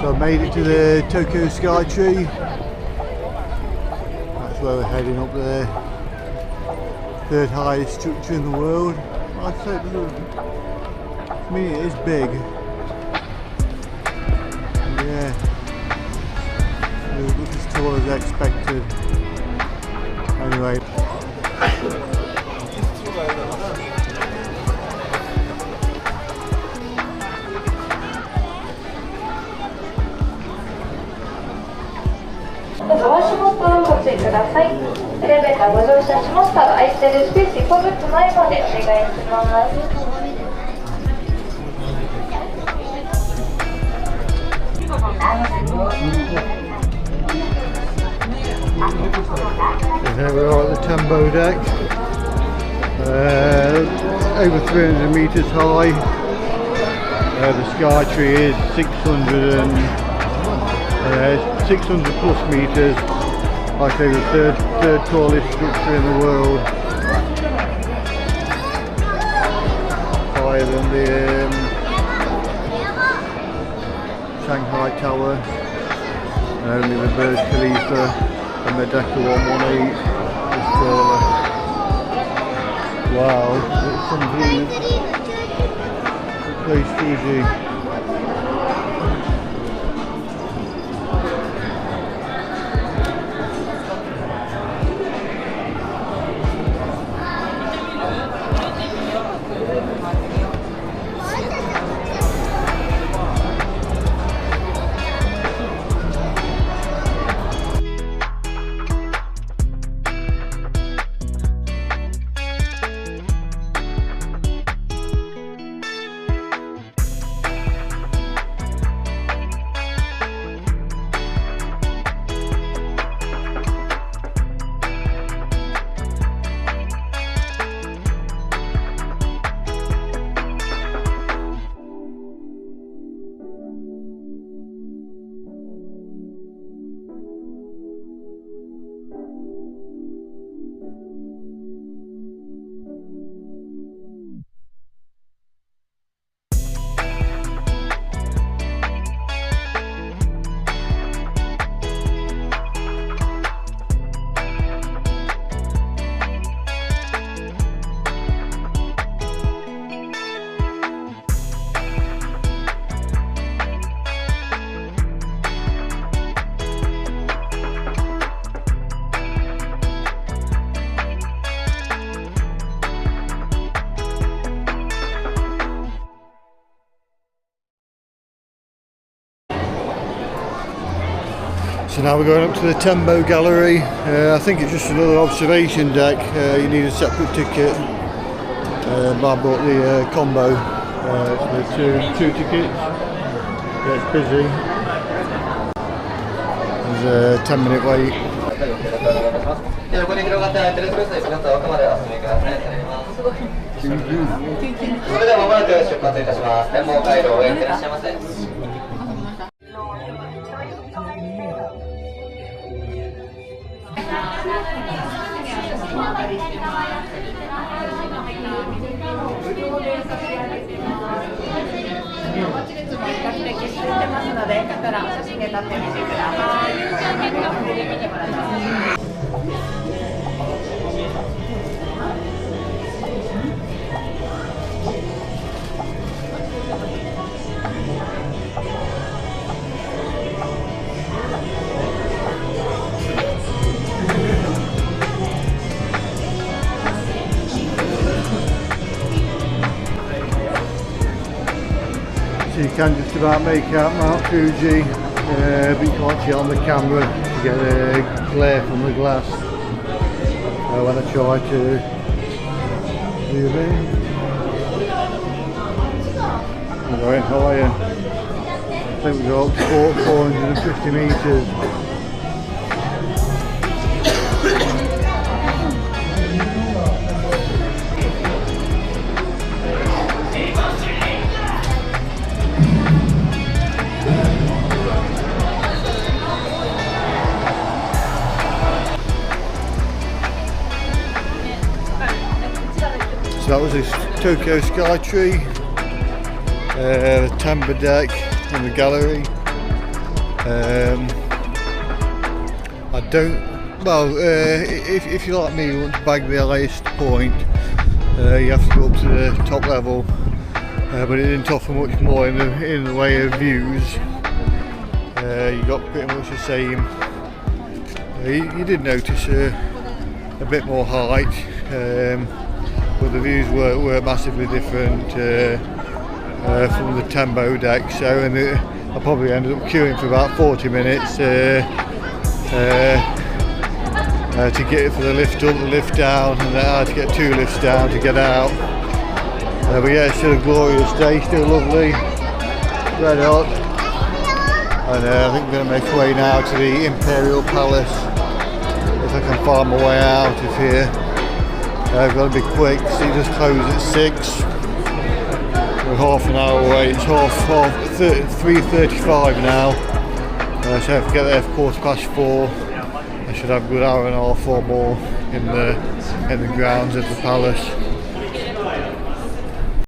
So I made it to the Tokyo Skytree. That's where we're heading up there. Third highest structure in the world. I'd say I mean it is big. Yeah. It looks as tall as I expected. Anyway.どうぞ足元をご注意ください。エレベーターご乗車しましたら空いてるスペース1個ずつ前までお願いします。Here we are at the Tembo deck. Over 300 metres high. The Skytree is 600 plus metres. Like I say, the third tallest structure in the world. Higher than the Shanghai Tower. And only the Burj Khalifa and the Decca 118 is taller. Wow, it's some place Fuji. So now we're going up to the Tembo Gallery. I think it's just another observation deck. You need a separate ticket. I bought the combo. It's the two tickets. Yeah, it's busy. There's a 10-minute wait. So you can just about make out Mount Fuji, but you can't see it on the camera to get the glare from the glass. When I try to zoom in. We're going higher. I think we go up to 450 metres. So that was the Tokyo Skytree, the Tembo deck and the gallery. I don't. Well, if you're like me, you want to bag the highest point, you have to go up to the top level, but it didn't offer much more in the way of views. You got pretty much the same. You did notice a bit more height, but the views were massively different from the Tembo deck. So, and I probably ended up queuing for about 40 minutes to get for the lift up, the lift down, and then I had to get 2 lifts down to get out. But yeah, it's still a glorious day, still lovely, red hot. And I think we're going to make our way now to the Imperial Palace, if I can find my way out of here. I've got to be quick, because it just closes at 6. We're half an hour away, it's 3:35 now. So if I get there for 4:15, I should have a good hour and a half or more in the grounds of the palace.